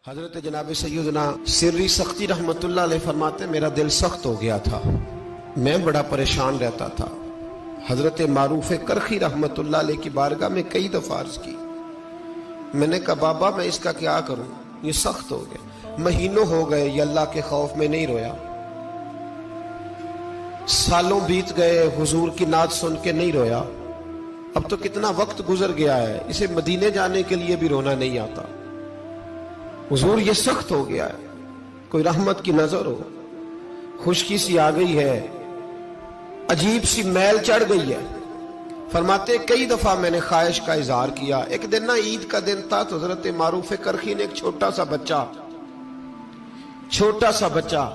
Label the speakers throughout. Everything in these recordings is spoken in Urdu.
Speaker 1: حضرت جناب سیدنا سری سختی رحمت اللہ علیہ فرماتے میرا دل سخت ہو گیا تھا، میں بڑا پریشان رہتا تھا۔ حضرت معروف کرخی رحمت اللہ علیہ کی بارگاہ میں کئی دفعہ عرض کی، میں نے کہا بابا میں اس کا کیا کروں، یہ سخت ہو گیا، مہینوں ہو گئے یہ اللہ کے خوف میں نہیں رویا، سالوں بیت گئے حضور کی نعت سن کے نہیں رویا، اب تو کتنا وقت گزر گیا ہے، اسے مدینے جانے کے لیے بھی رونا نہیں آتا، حضور یہ سخت ہو گیا ہے، کوئی رحمت کی نظر ہو، خشکی سی آ گئی ہے، عجیب سی میل چڑھ گئی ہے۔ فرماتے کئی دفعہ میں نے خواہش کا اظہار کیا۔ ایک دن نا عید کا دن تھا تو حضرت معروف کرخی نے ایک چھوٹا سا بچہ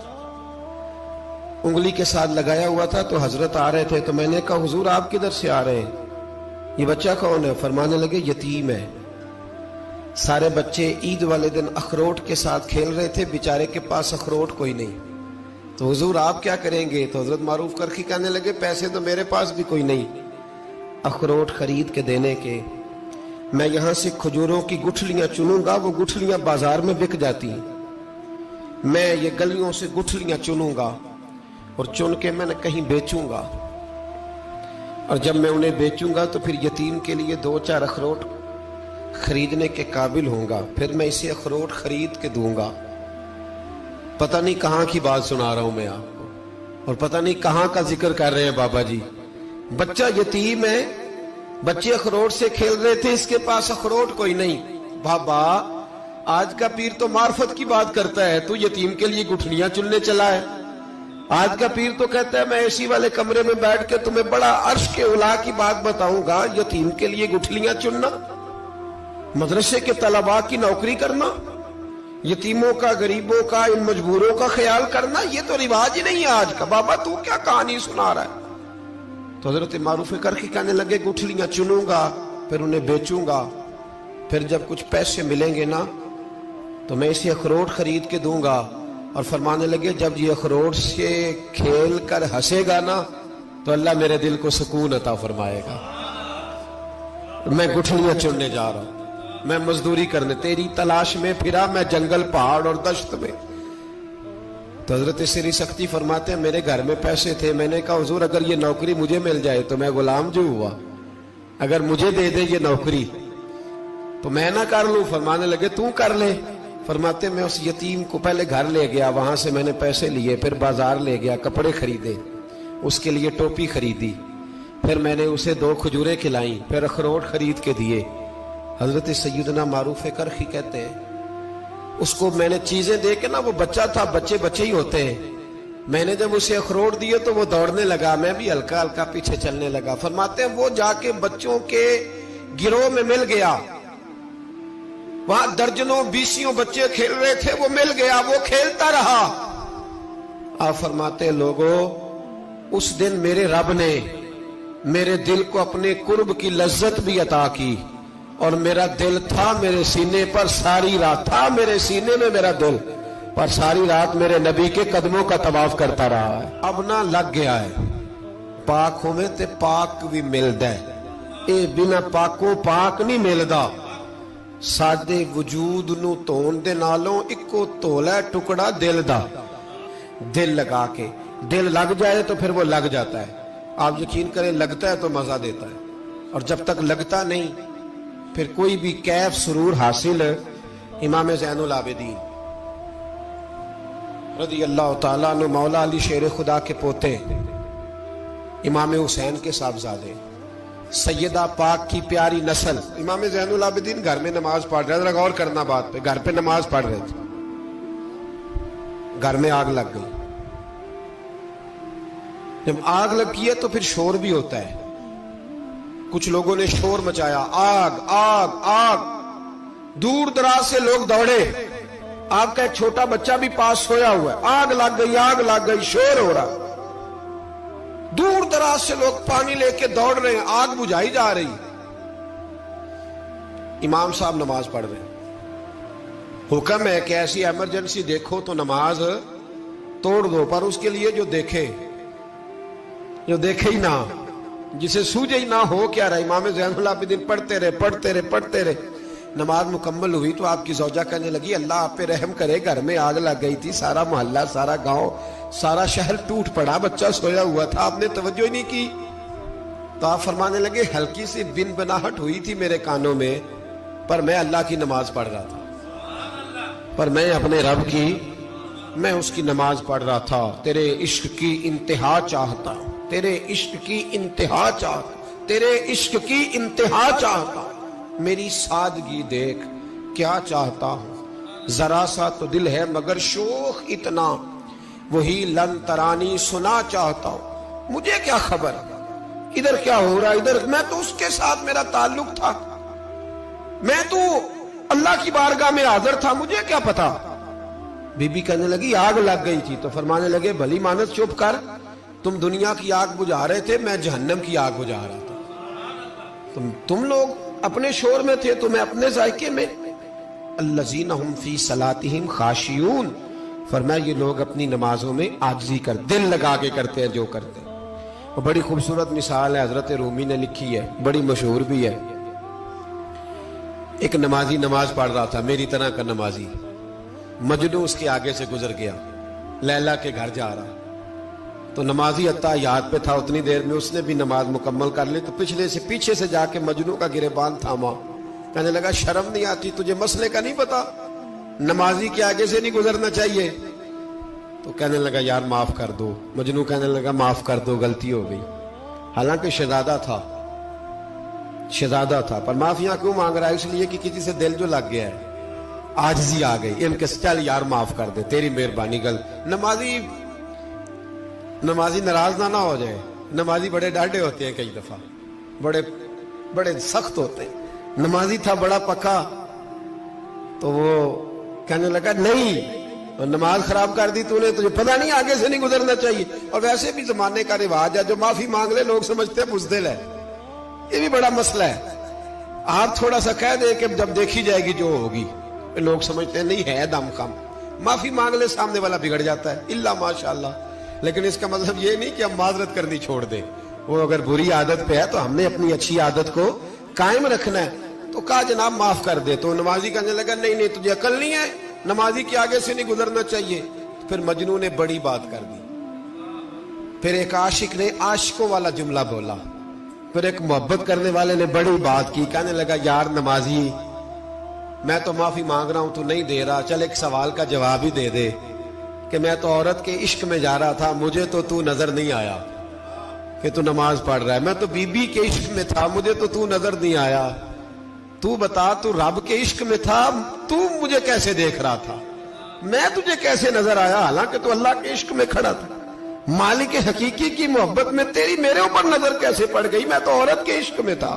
Speaker 1: انگلی کے ساتھ لگایا ہوا تھا، تو حضرت آ رہے تھے، تو میں نے کہا حضور آپ کدھر سے آ رہے ہیں، یہ بچہ کون ہے؟ فرمانے لگے یتیم ہے۔ سارے بچے عید والے دن اخروٹ کے ساتھ کھیل رہے تھے، بیچارے کے پاس اخروٹ کوئی نہیں، تو حضور آپ کیا کریں گے؟ تو حضرت معروف کرخی کہنے لگے پیسے تو میرے پاس بھی کوئی نہیں اخروٹ خرید کے دینے کے، میں یہاں سے کھجوروں کی گٹھلیاں چنوں گا، وہ گٹھلیاں بازار میں بک جاتی ہیں، میں یہ گلیوں سے گٹھلیاں چنوں گا اور چن کے میں نے کہیں بیچوں گا، اور جب میں انہیں بیچوں گا تو پھر یتیم کے لیے 2-4 اخروٹ خریدنے کے قابل ہوں گا، پھر میں اسے اخروٹ خرید کے دوں گا۔ پتہ نہیں کہاں کی بات سنا رہا ہوں میں آپ کو، اور پتہ نہیں کہاں کا ذکر کر رہے ہیں بابا جی۔ بچہ یتیم ہے، بچے اخروٹ سے کھیل رہے تھے، اس کے پاس اخروٹ کوئی نہیں۔ بابا آج کا پیر تو معرفت کی بات کرتا ہے، تو یتیم کے لیے گٹھلیاں چننے چلا ہے۔ آج کا پیر تو کہتا ہے میں اے سی والے کمرے میں بیٹھ کے تمہیں بڑا عرش کے اعلیٰ کی بات بتاؤں گا، یتیم کے لیے گٹھلیاں چننا، مدرسے کے طلباء کی نوکری کرنا، یتیموں کا، غریبوں کا، ان مجبوروں کا خیال کرنا، یہ تو رواج ہی نہیں ہے آج کا۔ بابا تو کیا کہانی سنا رہا ہے؟ تو حضرت معروف کرخی کہنے لگے گٹھلیاں چنوں گا، پھر انہیں بیچوں گا، پھر جب کچھ پیسے ملیں گے نا تو میں اسے اخروٹ خرید کے دوں گا، اور فرمانے لگے جب یہ اخروٹ سے کھیل کر ہنسے گا نا تو اللہ میرے دل کو سکون عطا فرمائے گا۔ میں گٹھلیاں چننے جا رہا ہوں، میں مزدوری کرنے، تیری تلاش میں پھرا میں جنگل، پہاڑ اور دشت میں۔ تو حضرت سری سختی فرماتے ہیں میرے گھر میں پیسے تھے، میں نے کہا حضور اگر یہ نوکری مجھے مل جائے تو میں غلام جو ہوا، اگر مجھے دے دے یہ نوکری تو میں نہ کر لوں؟ فرمانے لگے تو کر لے۔ فرماتے میں اس یتیم کو پہلے گھر لے گیا، وہاں سے میں نے پیسے لیے، پھر بازار لے گیا، کپڑے خریدے، اس کے لیے ٹوپی خریدی، پھر میں نے اسے 2 کھجوریں کھلائیں، پھر اخروٹ خرید کے دیے۔ حضرت سیدنا معروف کرخی کہتے ہیں اس کو میں نے چیزیں دے کے نا، وہ بچہ تھا، بچے ہی ہوتے ہیں، میں نے جب اسے اخروٹ دیے تو وہ دوڑنے لگا، میں بھی ہلکا ہلکا پیچھے چلنے لگا۔ فرماتے ہیں وہ جا کے بچوں کے گروہ میں مل گیا، وہاں درجنوں 20 بچے کھیل رہے تھے، وہ مل گیا، وہ کھیلتا رہا۔ آپ فرماتے ہیں لوگوں اس دن میرے رب نے میرے دل کو اپنے قرب کی لذت بھی عطا کی، اور میرا دل تھا میرے سینے پر ساری رات، تھا میرے سینے میں میرا دل، پر ساری رات میرے نبی کے قدموں کا طواف کرتا رہا ہے۔ اب نہ لگ گیا ہے، پاک ہوئے تے پاک بھی ملدا ہے، اے بنا پاکوں پاک نہیں ملدا۔ سادے وجود نو تون دے نالوں اکو تولا ٹکڑا دل دا، دل لگا کے، دل لگ جائے تو پھر وہ لگ جاتا ہے۔ آپ یقین کریں لگتا ہے تو مزہ دیتا ہے، اور جب تک لگتا نہیں پھر کوئی بھی کیف سرور حاصل۔ امام زین العابدین رضی اللہ تعالیٰ عنہ مولا علی شیر خدا کے پوتے، امام حسین کے صاحبزادے، سیدہ پاک کی پیاری نسل، امام زین العابدین گھر میں نماز پڑھ رہے تھے، غور کرنا بات پہ، گھر پہ نماز پڑھ رہے تھے، گھر میں آگ لگ گئی۔ جب آگ لگی ہے تو پھر شور بھی ہوتا ہے، کچھ لوگوں نے شور مچایا، آگ آگ آگ، دور دراز سے لوگ دوڑے، آپ کا ایک چھوٹا بچہ بھی پاس سویا ہوا ہے، آگ لگ گئی، شور ہو رہا، دور دراز سے لوگ پانی لے کے دوڑ رہے ہیں، آگ بجھائی جا رہی، امام صاحب نماز پڑھ رہے ہیں، حکم ہے کہ ایسی ایمرجنسی دیکھو تو نماز توڑ دو، پر اس کے لیے جو دیکھے ہی نہ، جسے سوجے ہی نہ ہو کیا رہا۔ امام زین العابدین پڑھتے رہے، نماز مکمل ہوئی تو آپ کی زوجہ کہنے لگی اللہ آپ پہ رحم کرے، گھر میں آگ لگ گئی تھی، سارا محلہ، سارا گاؤں، سارا شہر ٹوٹ پڑا، بچہ سویا ہوا تھا، آپ نے توجہ ہی نہیں کی۔ تو آپ فرمانے لگے ہلکی سی بن بناہٹ ہوئی تھی میرے کانوں میں، پر میں اللہ کی نماز پڑھ رہا تھا، پر میں اپنے رب کی، میں اس کی نماز پڑھ رہا تھا، تیرے عشق کی انتہا چاہتا، تیرے عشق کی انتہا چاہتا، تیرے عشق کی انتہا چاہتا، میری سادگی دیکھ کیا چاہتا ہوں، ذرا سا تو دل ہے مگر شوق اتنا، وہی لن ترانی سنا چاہتا ہوں، مجھے کیا خبر ادھر کیا ہو رہا، ادھر میں تو اس کے ساتھ میرا تعلق تھا، میں تو اللہ کی بارگاہ میں حاضر تھا، مجھے کیا پتا۔ بی بی کہنے لگی آگ لگ گئی تھی، تو فرمانے لگے بھلی مانت چپ کر، تم دنیا کی آگ بجھا رہے تھے، میں جہنم کی آگ بجھا رہا تھا، تم لوگ اپنے شور میں تھے تو میں اپنے ذائقے میں۔ الذین ہم فی صلاتہم خاشعون، فرمایا یہ لوگ اپنی نمازوں میں عاجزی کر، دل لگا کے کرتے ہیں جو کرتے ہیں۔ اور بڑی خوبصورت مثال ہے، حضرت رومی نے لکھی ہے، بڑی مشہور بھی ہے۔ ایک نمازی نماز پڑھ رہا تھا، میری طرح کا نمازی، مجنو اس کے آگے سے گزر گیا، لیلا کے گھر جا رہا، تو نمازی اتحیات پہ تھا، اتنی دیر میں اس نے بھی نماز مکمل کر لی، تو پیچھے سے جا کے مجنو کا گریبان تھاما، کہنے لگا شرم نہیں آتی تجھے، مسئلے کا نہیں پتا، نمازی کے آگے سے نہیں گزرنا چاہیے؟ تو کہنے لگا یار معاف کر دو، مجنو کہنے لگا معاف کر دو، غلطی ہو گئی، حالانکہ شہزادہ تھا، پر معافیاں کیوں مانگ رہا ہے؟ اس لیے کہ کسی سے دل جو لگ گیا ہے، عاجزی آ گئی، ان کے چل یار معاف کر دے، تیری مہربانی، نمازی ناراض نہ ہو جائے، نمازی بڑے ڈاڈے ہوتے ہیں، کئی دفعہ بڑے سخت ہوتے ہیں، نمازی تھا بڑا پکا، تو وہ کہنے لگا نہیں، نماز خراب کر دی تو نے، تجھے پتہ نہیں آگے سے نہیں گزرنا چاہیے، اور ویسے بھی زمانے کا رواج ہے جو معافی مانگ لے لوگ سمجھتے ہیں بزدل ہے، یہ بھی بڑا مسئلہ ہے، آپ تھوڑا سا کہہ دے کہ جب دیکھی جائے گی جو ہوگی، لوگ سمجھتے ہیں نہیں ہے دم کم، معافی مانگ لے سامنے والا بگڑ جاتا ہے، الا ماشاءاللہ، لیکن اس کا مطلب یہ نہیں کہ ہم معذرت کرنی چھوڑ دیں، وہ اگر بری عادت پہ ہے تو ہم نے اپنی اچھی عادت کو قائم رکھنا ہے، تو کہا جناب معاف کر دے، تو نمازی کہنے لگا نہیں تجھے عقل نہیں ہے، نمازی کے آگے سے نہیں گزرنا چاہیے، پھر مجنو نے بڑی بات کر دی، پھر ایک عاشق نے عاشقوں والا جملہ بولا، پھر ایک محبت کرنے والے نے بڑی بات کی، کہنے لگا یار نمازی میں تو معافی مانگ رہا ہوں تو نہیں دے رہا، چل ایک سوال کا جواب ہی دے دے کہ میں تو عورت کے عشق میں جا رہا تھا، مجھے تو نظر نہیں آیا کہ تو نماز پڑھ رہا ہے، میں تو بی بی کے عشق میں تھا، مجھے تو نظر نہیں آیا، تو بتا تو رب کے عشق میں تھا، تو مجھے کیسے دیکھ رہا تھا، میں تجھے کیسے نظر آیا، حالانکہ تو اللہ کے عشق میں کھڑا تھا، مالک حقیقی کی محبت میں تیری میرے اوپر نظر کیسے پڑ گئی، میں تو عورت کے عشق میں تھا۔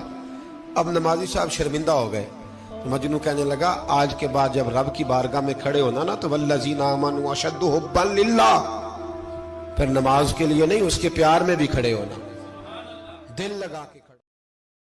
Speaker 1: اب نمازی صاحب شرمندہ ہو گئے، مجنو کہنے لگا آج کے بعد جب رب کی بارگاہ میں کھڑے ہونا نا تو والذین آمنوا اشد حبا للہ، پھر نماز کے لیے نہیں اس کے پیار میں بھی کھڑے ہونا، دل لگا کے